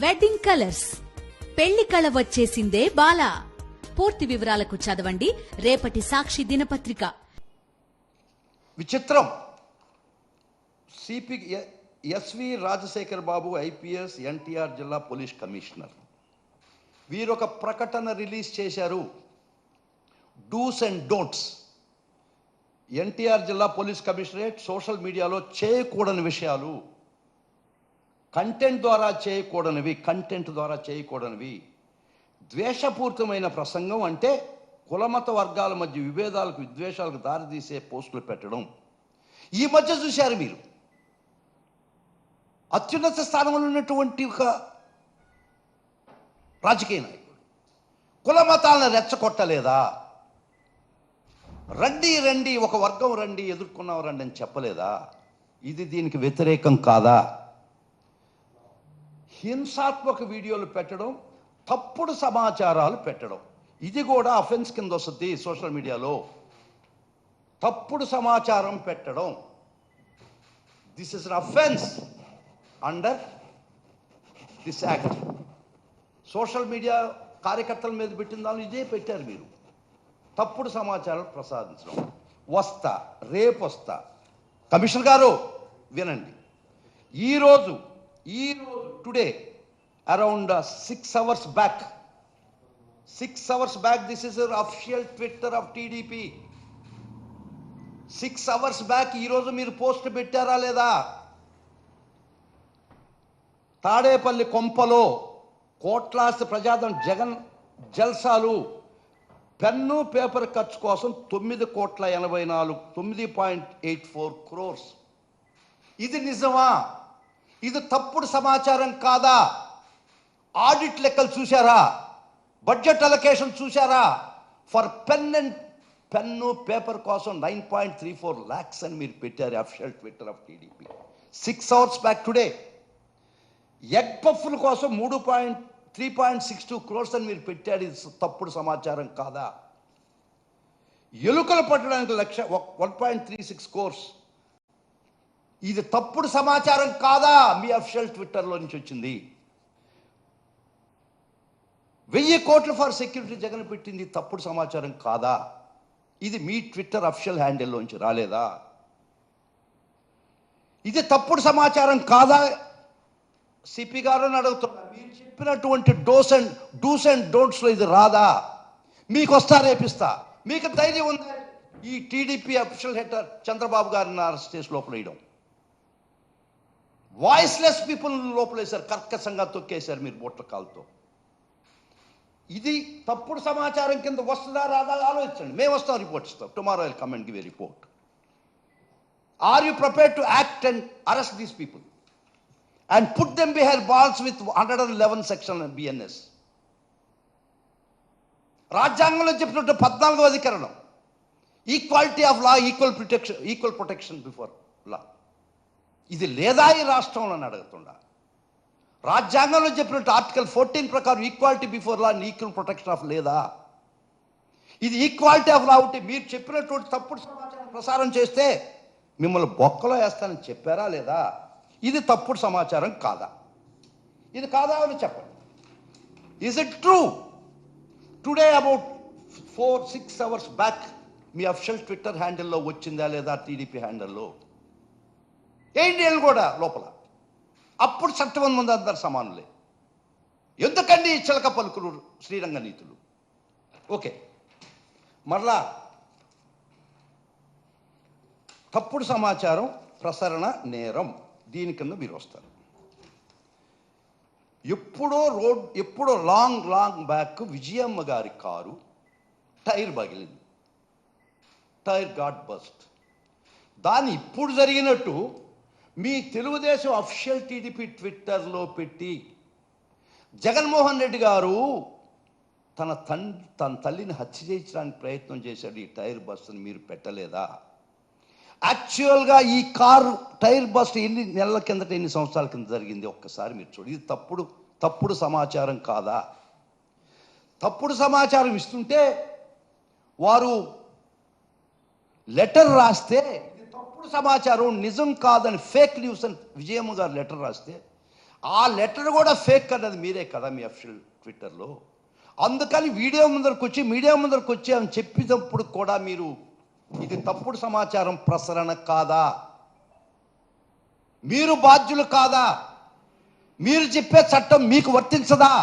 Wedding colours పెళ్లి కళ వచ్చేసిందే బాలా. పూర్తి వివరాలకు చదవండి రేపటి సాక్షి దినపత్రిక. విచిత్రం. సిపి ఎస్వి రాజశేఖర్ బాబు ఐపీఎస్ ఎన్టీఆర్ జిల్లా పోలీస్ కమిషనర్ వీరొక ప్రకటన రిలీజ్ చేశారు. Dos and don'ts. ఎన్టీఆర్ జిల్లా పోలీస్ కమిషనరేట్ సోషల్ మీడియాలో చేయకూడని విషయాలు, కంటెంట్ ద్వారా చేయకూడనివి, ద్వేషపూరితమైన ప్రసంగం అంటే కులమత వర్గాల మధ్య విభేదాలకు విద్వేషాలకు దారితీసే పోస్టులు పెట్టడం. ఈ మధ్య చూశారు మీరు, అత్యున్నత స్థానంలో ఉన్నటువంటి ఒక రాజకీయ నాయకుడు కులమతాలను రెచ్చగొట్టలేదా? రండి ఒక వర్గం రండి, ఎదుర్కొన్నాం రండి అని చెప్పలేదా? ఇది దీనికి వ్యతిరేకం కాదా? హింసాత్మక వీడియోలు పెట్టడం, తప్పుడు సమాచారాలు పెట్టడం, ఇది కూడా అఫెన్స్ కింద వస్తుంది. సోషల్ మీడియాలో తప్పుడు సమాచారం పెట్టడం, this is an offence under this act. Social media కార్యకర్తల మీద పెట్టిన దాన్ని ఇదే పెట్టారు మీరు. తప్పుడు సమాచారం ప్రసాదించడం. రేపు వస్తా. కమిషనర్ గారు వినండి. ఈరోజు today around 6 hours back, this is the official Twitter of TDP. 6 hours back ఈరోజు మీరు పోస్ట్ పెట్టారా లేదా? తాడేపల్లి కొంపలో కోట్లాస్తి ప్రజాధన జగన్ జల్సాలు, పెన్ను పేపర్ ఖర్చు కోసం 9,84 crores. ఇది నిజమా? ఇది తప్పుడు సమాచారం కాదా? ఆడిట్ లెక్కలు చూశారా? బడ్జెట్ అలొకేషన్ చూశారా? ఫర్ పెన్ను పేపర్ కోసం 9.34 lakhs అని మీరు పెట్టారు official Twitter of TDP. 6 hours back today egg పఫ్ల కోసం 3.62 crores అని మీరు పెట్టారు. ఇది తప్పుడు సమాచారం కాదా? ఎలుకలు పట్టడానికి 1.36 crores. ఇది తప్పుడు సమాచారం కాదా? మీ అఫిషియల్ ట్విట్టర్లో నుంచి వచ్చింది. 1000 కోట్లు ఫర్ సెక్యూరిటీ జగన్ పెట్టింది తప్పుడు సమాచారం కాదా? ఇది మీ ట్విట్టర్ అఫిషియల్ హ్యాండిల్లోంచి రాలేదా? ఇది తప్పుడు సమాచారం కాదా? సిపి గారు అని అడుగుతున్నారు. మీరు చెప్పినటువంటి డూస్ అండ్ డోంట్స్లో ఇది రాదా? మీకు వస్తా, రేపిస్తా. మీకు ధైర్యం ఉందా ఈ టీడీపీ అఫిషియల్ హెడ్ చంద్రబాబు గారిని అరెస్ట్ చేసి లోపల వేయడం? వాయిస్లెస్ పీపుల్ లోపలేశారు, కర్కశంగా తొక్కేశారు మీరు బొట్ల కాలుతో. ఇది తప్పుడు సమాచారం కింద వస్తుందా రాదా ఆలోచించండి. మేము వస్తాం, రిపోర్ట్ ఇస్తాం. Tomorrow I will come and give a report. Are you prepared to act and arrest these people and put them behind bars with 111 section and BNS? రాజ్యాంగంలో చెప్పినట్టు 14వ అధికరణం, equality of law, equal protection before law, ఇది లేదా ఈ రాష్ట్రంలో అని అడుగుతుండా? రాజ్యాంగంలో చెప్పినట్టు ఆర్టికల్ 14 ప్రకారం equality before law and equal protection of లేదా? ఇది ఈక్వాలిటీ ఆఫ్ లా ఉంటే మీరు చెప్పినటువంటి తప్పుడు సమాచారం ప్రసారం చేస్తే మిమ్మల్ని బొక్కలో వేస్తానని చెప్పారా లేదా? ఇది తప్పుడు సమాచారం కాదా? ఇది కాదా అని చెప్పండి. Is it true? Today about 4-6 hours back మీ అఫిషియల్ ట్విట్టర్ హ్యాండిల్లో వచ్చిందా లేదా? టీడీపీ హ్యాండిల్లో ఏంటి కూడా లోపల. అప్పుడు చట్టం ముందు అందరు సమానులే. ఎందుకండి చిలక పలుకులు, శ్రీరంగ నీతులు? ఓకే, మరలా తప్పుడు సమాచారం ప్రసరణ నేరం, దీని కింద మీరు వస్తారు. ఎప్పుడో లాంగ్ బ్యాక్ విజయమ్మ గారి కారు టైర్ పగిలింది, టైర్ గాట్ బస్ట్. దాన్ని ఇప్పుడు జరిగినట్టు మీ తెలుగుదేశం అఫిషియల్ టీడీపీ ట్విట్టర్లో పెట్టి జగన్మోహన్ రెడ్డి గారు తన తల్లిని హత్య చేయించడానికి ప్రయత్నం చేశాడు, ఈ టైర్ బస్ట్ని మీరు పెట్టలేదా? యాక్చువల్గా ఈ కారు టైర్ బస్ట్ ఎన్ని నెలల కిందట, ఎన్ని సంవత్సరాల కింద జరిగింది ఒక్కసారి మీరు చూడండి. ఇది తప్పుడు సమాచారం కాదా? తప్పుడు సమాచారం ఇస్తుంటే వారు లెటర్ రాస్తే ఇది తప్పుడు సమాచారం, నిజం కాదని ఫేక్ న్యూస్ అని విజయమ్మ గారు లెటర్ రాస్తే ఆ లెటర్ కూడా ఫేక్ అన్నది మీరే కదా మీ అఫీషియల్ ట్విట్టర్లో. అందుకని మీడియా ముందరకు వచ్చి అని చెప్పినప్పుడు కూడా మీరు ఇది తప్పుడు సమాచారం ప్రసరణ కాదా, మీరు బాధ్యులు కాదా, మీరు చెప్పే చట్టం మీకు వర్తించదా,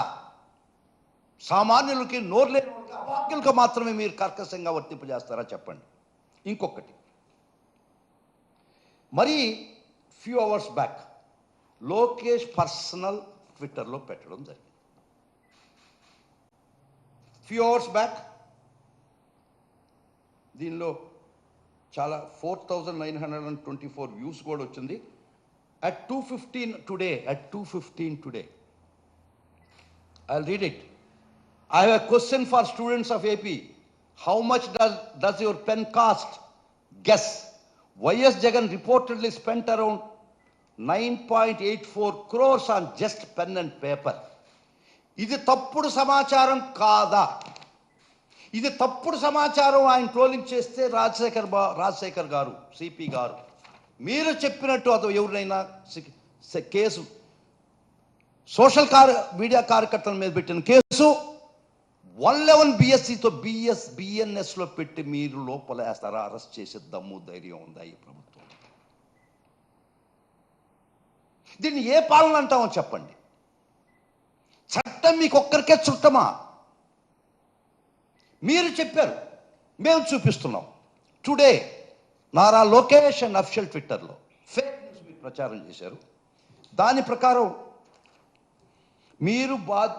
సామాన్యులకి నోర్లేని అభాగ్యులకు మాత్రమే మీరు కర్కశంగా వర్తింపజేస్తారా చెప్పండి. ఇంకొకటి, మరి few hours back Lokesh personal ట్విట్టర్లో పెట్టడం జరిగింది. ఫ్యూ అవర్స్ బ్యాక్ దీనిలో చాలా 4924 వ్యూస్ కూడా వచ్చింది. at 2:15 today I'll read it. I have a question for students of AP. How much does your pen cost? Guess. YS Jagan reportedly spent around 9.84 crores on just pen and paper. ఇది తప్పుడు సమాచారం కాదా? ఇది తప్పుడు సమాచారం ఆయన trolling చేస్తే రాజశేఖర్ గారు, సిపి గారు, మీరు చెప్పినట్టు అది ఎవరినైనా కేసు సోషల్ మీడియా కార్యకర్తల మీద పెట్టిన కేసు 111 BSCతో BNSలో పెట్టి మీరు లోపల వేస్తారా? అరెస్ట్ చేసే దమ్ము ధైర్యం ఉందా ఈ ప్రభుత్వం? దీన్ని ఏ పాలన అంటామో చెప్పండి. చట్టం మీకు ఒక్కరికే చుట్టమా? మీరు చెప్పారు, మేము చూపిస్తున్నాం. Today Nara Lokesh and official ట్విట్టర్లో ఫేక్ న్యూస్ మీరు ప్రచారం చేశారు. దాని ప్రకారం మీరు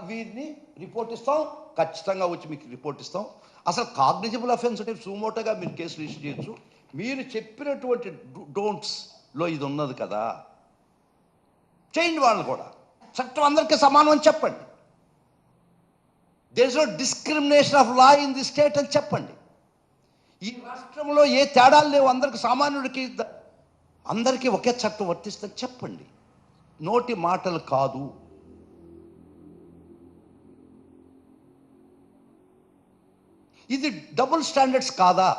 వీరిని రిపోర్ట్ ఇస్తాం, ఖచ్చితంగా వచ్చి మీకు రిపోర్ట్ ఇస్తాం. అసలు కాగ్నిజబుల్ అఫెన్స్ అంటే సుమోటోగా మీరు కేసు రిజిస్టర్ చేయొచ్చు. మీరు చెప్పినటువంటి డోంట్స్లో ఇది ఉన్నది కదా, చేయండి. వాళ్ళు కూడా చట్టం అందరికీ సమానం అని చెప్పండి. There is no discrimination of law in the state అని చెప్పండి. ఈ రాష్ట్రంలో ఏ తేడాలు లేవు, అందరికి సామాన్యుడికి అందరికీ ఒకే చట్టం వర్తిస్తుందని చెప్పండి. నోటి మాటలు కాదు. ఇది డబుల్ స్టాండర్డ్స్ కాదా?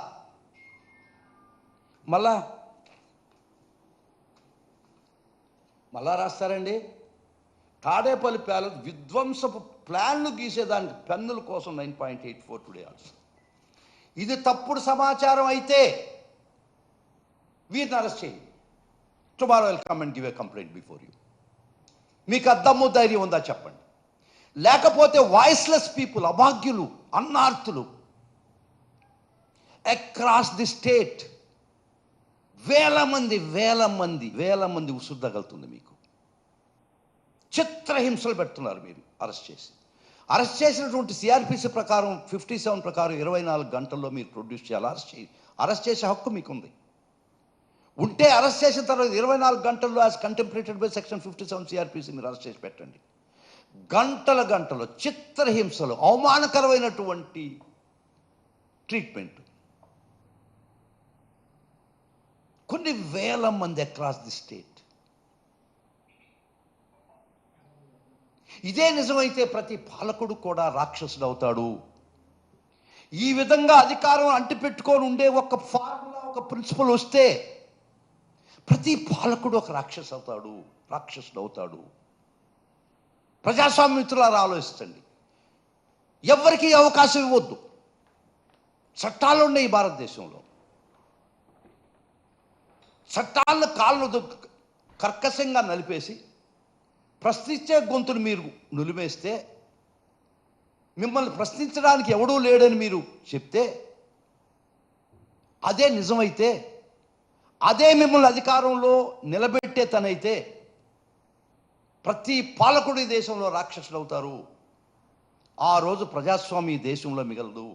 మళ్ళా రాస్తారండి. తాడేపల్లి ప్యాలెస్ విధ్వంసపు ప్లాన్లు గీసేదానికి పెన్నుల కోసం 9.84 టుడే ఆల్సో. ఇది తప్పుడు సమాచారం అయితే వీరిని అరెస్ట్ చేయండి. Tomorrow will come and give a complaint before you. మీకు అద్దమ్ము ధైర్యం ఉందా చెప్పండి. లేకపోతే వాయిస్లెస్ పీపుల్, అభాగ్యులు, అన్నార్తులు అక్రాస్ ది స్టేట్ వేల మంది ఉసురు తగులుతుంది మీకు. చిత్రహింసలు పెడుతున్నారు మీరు అరెస్ట్ చేసినటువంటి సిఆర్పిసి ప్రకారం 57 ప్రకారం 24 గంటల్లో మీరు ప్రొడ్యూస్ చేయాలి. అరెస్ట్ చేసే హక్కు మీకుంది. ఉంటే అరెస్ట్ చేసిన తర్వాత 24 గంటల్లో as contemplated by section 57 CrPC మీరు అరెస్ట్ చేసి పెట్టండి. గంటలు చిత్రహింసలు, అవమానకరమైనటువంటి ట్రీట్మెంట్, కొన్ని వేల మంది అక్రాస్ ది స్టేట్. ఇదే నిజమైతే ప్రతి పాలకుడు కూడా రాక్షసుడు అవుతాడు. ఈ విధంగా అధికారం అంటిపెట్టుకొని ఉండే ఒక ఫార్ములా, ఒక ప్రిన్సిపల్ వస్తే ప్రతి పాలకుడు ఒక రాక్షసుడు అవుతాడు. ప్రజాస్వామ్యమిత్రులారా ఆలోచించండి. ఎవరికి అవకాశం ఇవ్వద్దు. చట్టాలు ఉన్నాయి ఈ భారతదేశంలో. చట్టాలను కాళ్ళు కర్కశంగా నలిపేసి ప్రశ్నించే గొంతును మీరు నులిమేస్తే, మిమ్మల్ని ప్రశ్నించడానికి ఎవడూ లేడని మీరు చెప్తే, అదే నిజమైతే, అదే మిమ్మల్ని అధికారంలో నిలబెట్టే తనైతే ప్రతి పాలకుడు ఈ దేశంలో రాక్షసులు అవుతారు. ఆ రోజు ప్రజాస్వామ్య దేశంలో మిగలదు.